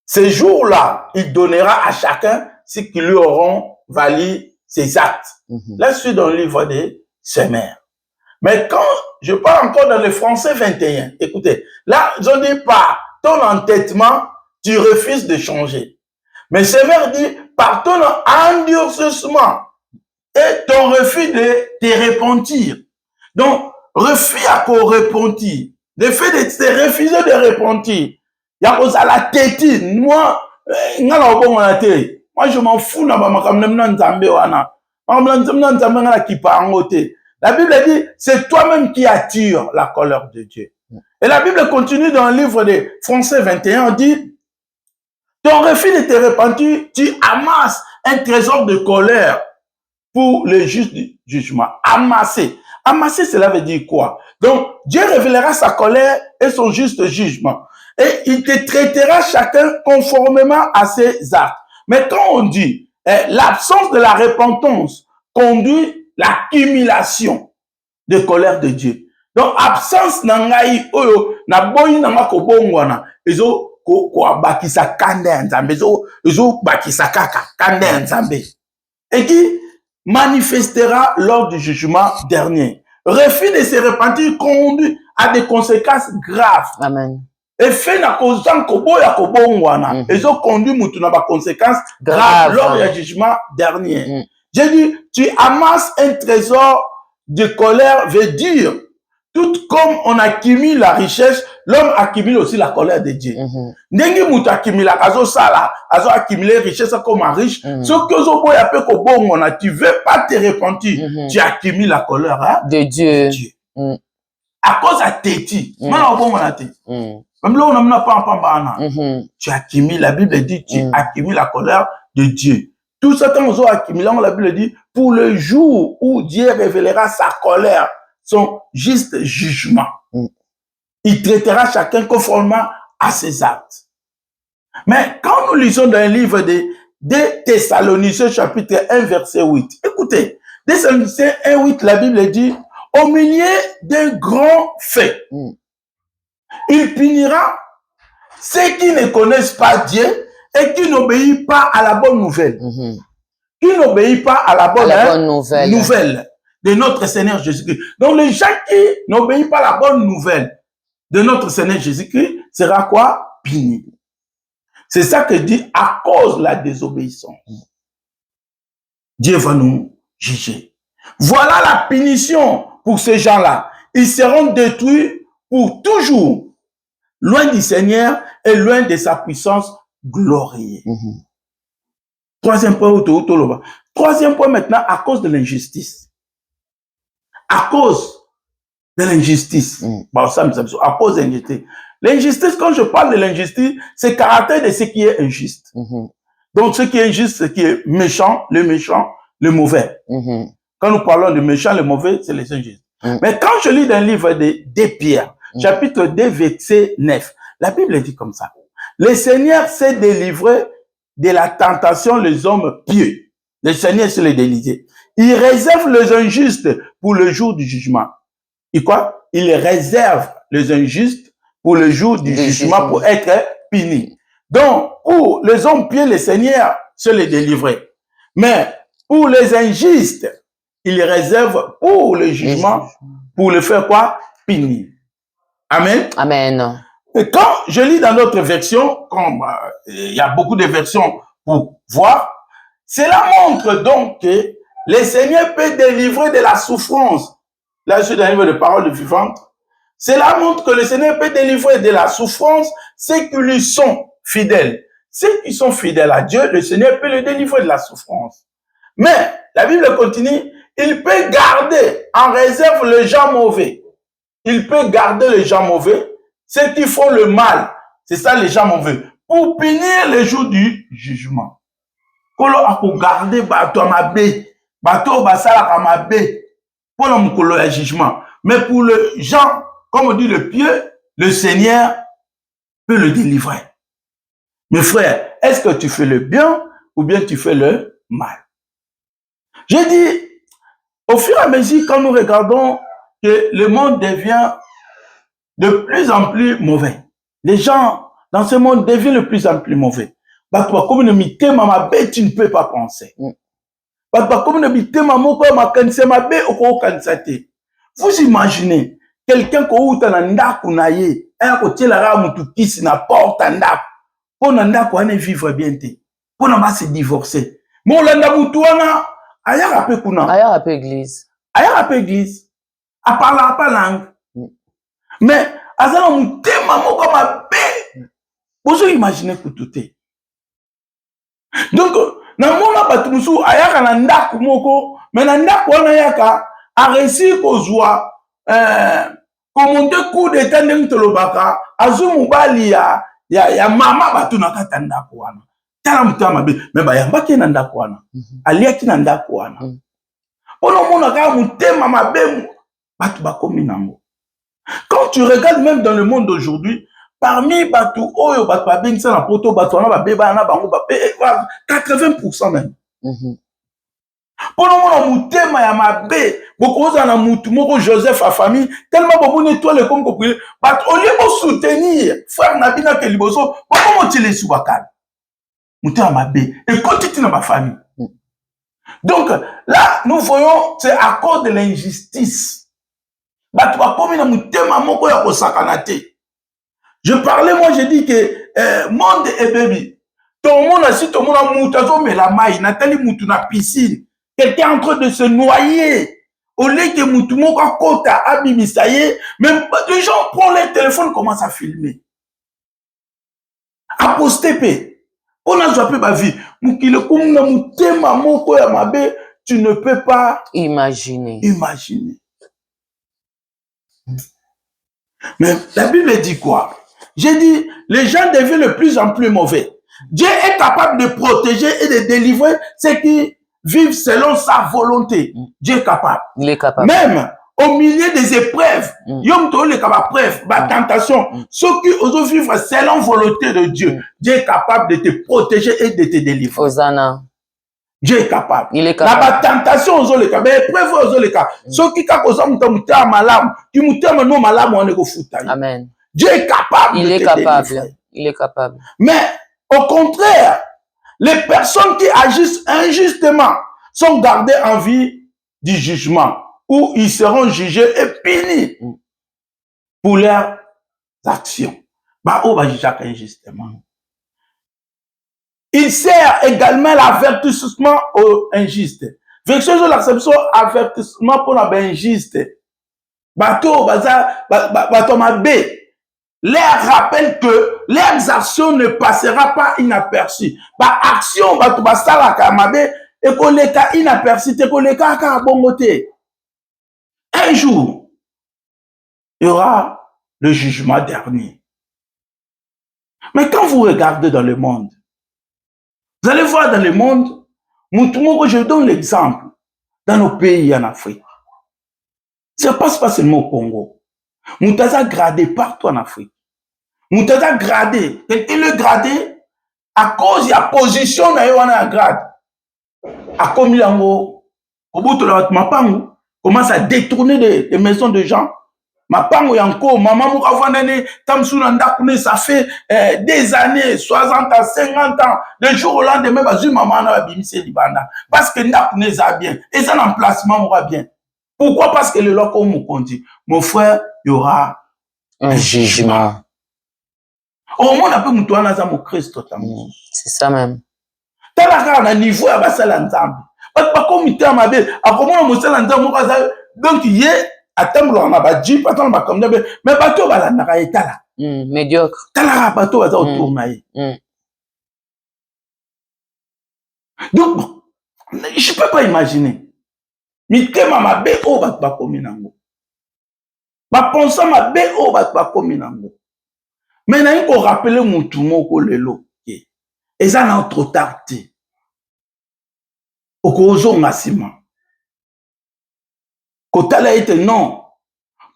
Ces jours-là, il donnera à chacun ce qui lui auront valu ses actes. Là, je suis dans le livre des Semeurs. Mais quand je parle encore dans le français 21, écoutez, là, je ne dis pas ton entêtement, tu refuses de changer. Mais Semeur dit, par ton endurcissement et ton refus de te repentir. Donc, refus à qu'on repentir. Le fait de te refuser de repentir. Il y a cause à la tête. Moi, je m'en fous. La Bible dit, c'est toi-même qui attire la colère de Dieu. Et la Bible continue dans le livre de Français 21, on dit, ton refus de te repentir, tu amasses un trésor de colère pour le juste jugement. Amasser. Amasser, cela veut dire quoi? Donc, Dieu révélera sa colère et son juste jugement. Et il te traitera chacun conformément à ses actes. Mais quand on dit l'absence de la repentance conduit l'accumulation de colère de Dieu. Donc, absence nangai oyo na boyi nanga kobongwana ezo ko bakisa kande nzambe ezo bakisa kaka kande nzambe. Et qui manifestera lors du jugement dernier. Refus de se repentir conduit à des conséquences graves. Amen. Et fait na kozan koboya kobongwana ezo conduit mutu na ba conséquences graves lors du jugement dernier. J'ai dit, tu amasses un trésor de colère, veut dire, tout comme on accumule la richesse, l'homme accumule aussi la colère de Dieu. Nengi mutu accumule, azo sala, azo accumuler richesse comme un riche. Ce que zo boya pe ko bongona, tu veux pas te repentir, tu accumules la colère de Dieu. À cause à téti, mana bongona té. Même là on n'a pas pambana. Tu accumules, la Bible dit, tu accumules la colère de Dieu. Tout ce temps ont accumulé, la Bible dit, pour le jour où Dieu révélera sa colère, son juste jugement. Il traitera chacun conformément à ses actes. Mais quand nous lisons dans le livre de Thessaloniciens chapitre 1 verset 8, écoutez, Thessaloniciens 1 8, la Bible dit, au milieu d'un grand fait, il punira ceux qui ne connaissent pas Dieu et qui n'obéissent pas à la bonne nouvelle. Qui n'obéissent pas à la bonne nouvelle de notre Seigneur Jésus-Christ. Donc les gens qui n'obéissent pas à la bonne nouvelle de notre Seigneur Jésus-Christ sera quoi? Puni. C'est ça que dit à cause de la désobéissance. Dieu va nous juger. Voilà la punition pour ces gens-là. Ils seront détruits pour toujours, loin du Seigneur et loin de sa puissance glorieuse. Troisième point, troisième point maintenant, à cause de l'injustice. À cause de l'injustice. À cause de l'injustice. L'injustice, quand je parle de l'injustice, c'est le caractère de ce qui est injuste. Donc, ce qui est injuste, ce qui est méchant, le mauvais. Quand nous parlons de méchant, le mauvais, c'est les injustes. Mais quand je lis dans le livre de Pierre, chapitre 2, verset 9, la Bible dit comme ça. Le Seigneur s'est délivré de la tentation les hommes pieux. Le Seigneur se les délivré. Il réserve les injustes pour le jour du jugement. Et quoi? Il réserve les injustes pour le jour du jugement pour être punis. Donc, pour les hommes pieux, le Seigneur se les délivrait. Mais pour les injustes, il réserve pour le jugement, pour le faire quoi? Punir. Amen. Amen. Et quand je lis dans notre version, comme il y a beaucoup de versions pour voir, cela montre donc que le Seigneur peut délivrer de la souffrance. Là, je suis dans le livre de paroles vivantes. Cela montre que le Seigneur peut délivrer de la souffrance ceux qui lui sont fidèles. Ceux qui sont fidèles à Dieu, le Seigneur peut les délivrer de la souffrance. Mais, la Bible continue, il peut garder en réserve les gens mauvais. Il peut garder les gens mauvais, ceux qui font le mal. C'est ça les gens mauvais. Pour punir le jour du jugement. Kolo a pour garder bateau à ma baie, bateau basala à ma baie, pour le jugement. Mais pour les gens, comme on dit le pieux, le Seigneur peut le délivrer. Mes frères, est-ce que tu fais le bien ou bien tu fais le mal? Je dis, au fur et à mesure, quand nous regardons que le monde devient de plus en plus mauvais, les gens dans ce monde devient de plus en plus mauvais. Comme tu ne peux pas penser. Vous imaginez quelqu'un qui a un ndaku na ye, un côté la rame tout qui na porte un ndaku, pour un ndaku ane vivre bien te, pour ne pas se divorcer. Mon landa mutuana, aya rappé kuna. Aya rappé église. Aya rappé église. A parler pas langue. Mais azala mutema moko mabe. Vous imaginez que tout est. Donc na mona batu musu ayaka na ndaku moko, mais na ndaku wana yaka a réussi kozwa komonte coup d'état ndenge tolobaka azu mobali ya mama batu na kata ndako wana tala mutu mabe me bayambaki na ndako wana aliaki na ndako wana mpona omona kaka mutema mabe batu bakomi nango. Quand tu regardes même dans le monde d'aujourd'hui, parmi batu oyo batu babengisa na poto batu wana babeba na bango bape 80% même. Pour mon mutema ya mabe bokoza na mutu moko Joseph a famille tellement bobo étoile comme compris but au lieu de soutenir frère nabina ke liboso bobo motile subakal mutema mabe et continue dans ma famille. Donc là nous voyons c'est à cause de l'injustice batu ba komi na mutema moko ya kosakanate. Je parlais moi j'ai dit que monde et baby tout le monde si tout le monde a mutazo mais la maille natali mutu na piscine. Quelqu'un en train de se noyer. Au lieu que Moutoumoko Kota Abimisaye, même les gens prennent les téléphones, commencent à filmer. À poster. On a joué ma vie. Tu ne peux pas imaginer. Mais la Bible dit quoi? J'ai dit, les gens deviennent de plus en plus mauvais. Dieu est capable de protéger et de délivrer ceux qui vivent selon sa volonté. Dieu est capable. Il est capable. Même au milieu des épreuves, yom to les capables, la tentation, ceux qui osent vivre selon la volonté de Dieu, Dieu est capable de te protéger et de te délivrer. Hosanna. Dieu est capable. Il est capable. La tentation aux les cas, mais épreuve aux les cas. Ceux qui causent muta malam, qui muta no malam on est go fouta. Amen. Dieu est capable. Il est capable. Il est capable. Mais au contraire, les personnes qui agissent injustement sont gardées en vie du jugement, où ils seront jugés et punis pour leurs actions. Bah, on va juger injustement. Il sert également l'avertissement aux injustes. Version de l'acception, avertissement pour l'injuste. Bateau, bateau, leur rappelle que leurs actions ne passera pas inaperçues. Ba action ba to ba sala ka mabe et ko leka inaperçu te ko leka ka bongote. Un jour il y aura le jugement dernier. Mais quand vous regardez dans le monde, vous allez voir dans le monde, je donne l'exemple dans nos pays en Afrique. Ça passe pas seulement au Congo. Moutaza gradé partout en Afrique. Moutaza gradé. Et le gradé, à cause de la position na yoana grade. A comme l'ango, au bout de la mapangu, commence à détourner des maisons de gens. Mapangu yanko, maman mou avandane, tamsounanda kune, ça fait des années, 60 ans, 50 ans, le jour au lendemain, bazu maman na bimise libanda. Parce que ndakune za bien. Et ça l'emplacement moura bien. Pourquoi? Parce que le loco mou conduit. Mon frère, il y aura un jugement. Au moins, on peut moutoana za mon Christ totalement. C'est ça même. T'as la niveau à basala nzambe. Pas comme il t'a mabé. À comment on moussala nzambe donc il est à temble on a badji pas tant comme d'habitude. Mais bateau bala na etala. Médiocre. T'as la bateau va autour naï. Donc je peux pas imaginer. Mitema mabé o bat ba komi nango. Ba pensa mabé o bat ba komi nango. Mais il faut rappeler mon tout moko lelo. Et ça n'a trop tardé. Au cause massima. Quand elle a été non.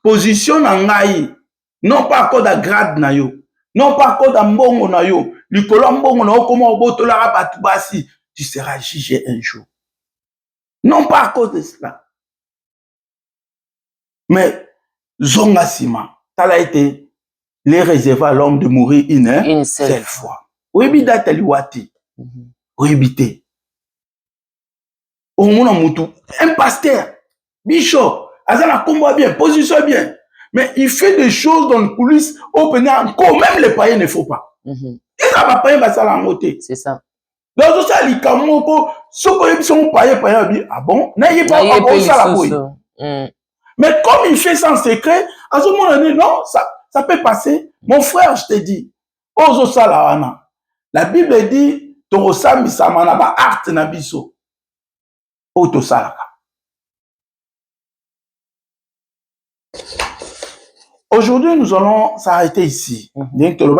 Position n'angaï. Non pas à cause de grade na yo. Non pas à cause de mbongo na yo. Likolo mbongo na yo comment au boto la rabatu basi. Tu seras jugé un jour. Non pas à cause de cela. Mais zongasima. Ça a été il est réservé à l'homme de mourir une seule fois. Oui, date liwati. Oui, té. Au monde, un pasteur, bishop, azana combat bien, position bien. Mais il fait des choses dans le coulisses, encore même les païens ne font pas. Et ça va payer ma salle en moté. C'est ça. Dans tout ça, les camons, ceux qui sont païens, ah bon, n'ayez pas ça la. Mais comme il fait ça en secret, à ce moment-là, non, ça peut passer. Mon frère, je te dis, Ozo Salawana. La Bible dit, Torosa Misamana ba art nabiso. Oto Salaka. Aujourd'hui, nous allons s'arrêter ici. Donc, on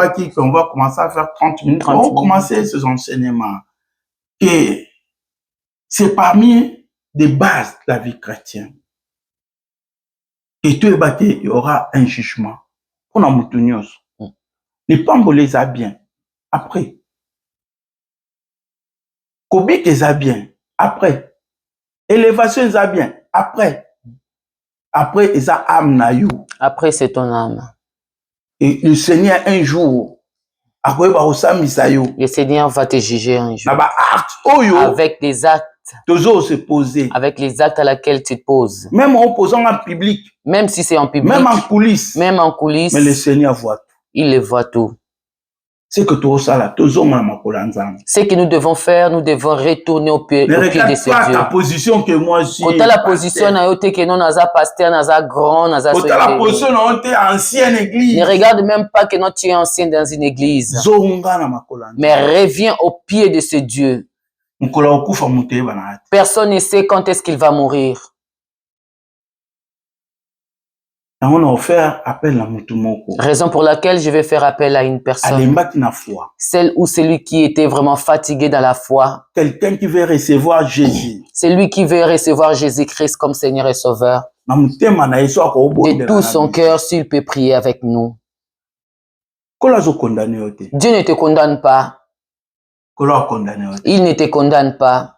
va commencer à faire 30 minutes. On va commencer ces enseignements. Et c'est parmi les bases de la vie chrétienne. Et tout est battu, il y aura un jugement. On a moutonios. Les pambos les a bien. Après. Kobik les a bien. Après. Élévation les a bien. Après. Après, ils a âme na you. Après, c'est ton âme. Et le Seigneur, un jour, après, le Seigneur va te juger un jour. Avec des actes. Se poser. Avec les actes à laquelle tu te poses. Même en posant en public. Même si c'est en public. Même en coulisses. Même en coulisses. Mais le Seigneur voit tout. Il le voit tout. C'est que ce que nous devons faire, nous devons retourner au pied de ce Dieu. Ne regarde pas ta position que moi je suis. Quand la position na yote que non naza pasteur, naza grand, naza quand la position na yote ancienne église. Ne regarde même pas que non tu es ancien dans une église. Mais reviens au pied de ce Dieu. Personne ne sait quand est-ce qu'il va mourir. Raison pour laquelle je vais faire appel à une personne. Celle ou celui qui était vraiment fatigué dans la foi. Quelqu'un qui veut recevoir Jésus. Celui qui veut recevoir Jésus-Christ comme Seigneur et Sauveur. De tout son cœur, s'il peut prier avec nous. Dieu ne te condamne pas. Il ne te condamne pas.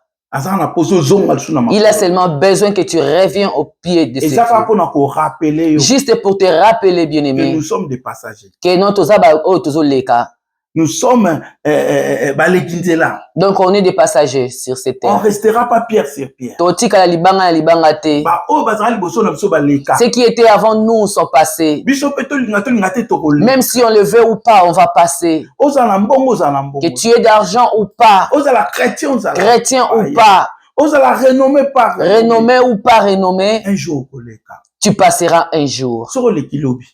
Il a seulement besoin que tu reviennes au pied de ce Dieu. Juste pour te rappeler, bien-aimé, que nous sommes des passagers. Que nous sommes donc on est des passagers sur cette terre. On ne restera pas pierre sur pierre. Ceux qui étaient avant nous sont passés. Même si on le veut ou pas, on va passer. Que tu aies d'argent ou pas, chrétien ou pas, renommé ou pas renommé, un jour, tu passeras un jour.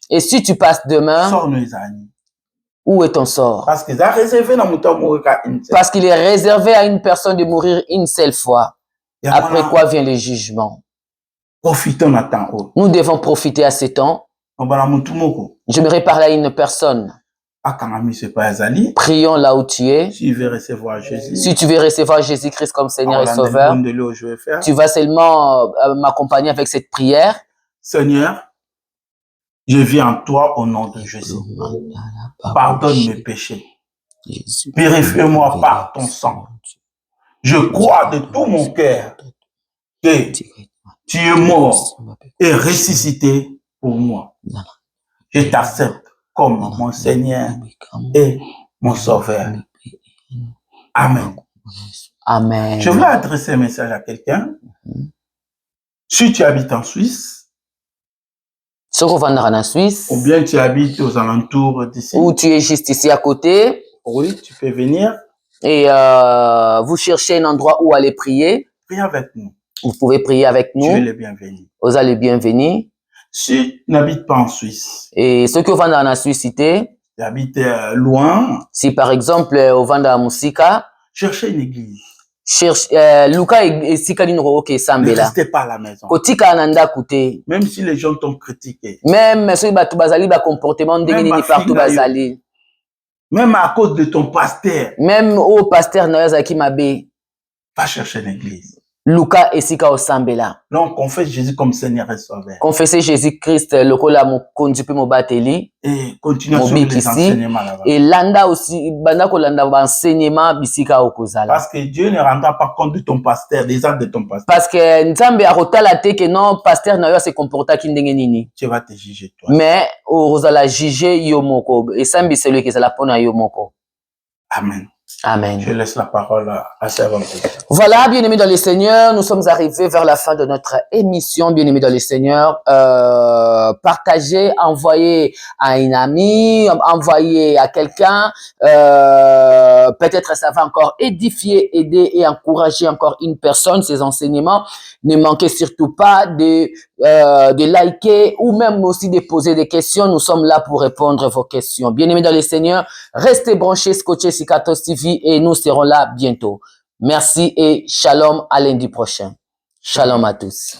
Et si tu passes demain, où est ton sort? Parce qu'il est réservé à une personne de mourir une seule fois. Après quoi vient le jugement? Nous devons profiter à ce temps. J'aimerais parler à une personne. Prions là où tu es. Si tu veux recevoir Jésus-Christ comme Seigneur et Sauveur, tu vas seulement m'accompagner avec cette prière. Seigneur, je viens en toi au nom de Jésus. Pardonne mes péchés. Purifie-moi par ton sang. Je crois de tout mon cœur que tu es mort et ressuscité pour moi. Je t'accepte comme mon Seigneur et mon Sauveur. Amen. Amen. Je voulais adresser un message à quelqu'un. Si tu habites en Suisse, ou bien tu habites aux alentours d'ici, ou tu es juste ici à côté, oui, tu peux venir. Et vous cherchez un endroit où aller prier. Priez avec nous. Vous pouvez prier avec nous. Tu es le bienvenu. Vous allez bienvenus. Si tu n'habites pas en Suisse. Et ceux qui vont dans la Suisse, tu habites loin. Si par exemple, au Vanda Musika, cherchez une église. Cherche Luka et Sikalinro ok Sambela. Ne restez pas à la maison. Kotika ananda koute. Même si les gens t'ont critiqué. Même ceux qui bazali ba comportement de partout bazali. Même à cause de ton pasteur. Même au pasteur Noyazaki Mabe. Va chercher l'église. Luka esika osambela. Donc confesse Jésus comme Seigneur et Sauveur. Confessez Jésus-Christ lokola mokonzi pe mobateli. Et continuez sur les enseignements là-bas. Et landa aussi banda ko landa enseignement bisika okozala. Parce que Dieu ne rendra pas compte de ton pasteur, des actes de ton pasteur. Parce que nzambe akotala te que non pasteur na yo se comporta ki ndenge nini. Tu vas te juger toi. Mais ozala juger yo moko et sambi celui qui sala pona yo moko. Amen. Amen. Je laisse la parole à Servant. Voilà, bien-aimés dans le Seigneur, nous sommes arrivés vers la fin de notre émission, bien-aimés dans le Seigneur. Partagez, envoyez à un ami, envoyez à quelqu'un. Peut-être ça va encore édifier, aider et encourager encore une personne, ces enseignements. Ne manquez surtout pas de liker ou même aussi de poser des questions. Nous sommes là pour répondre à vos questions. Bien-aimés dans le Seigneur, restez branchés, scotchés sur Katos TV et nous serons là bientôt. Merci et shalom à lundi prochain. Shalom à tous.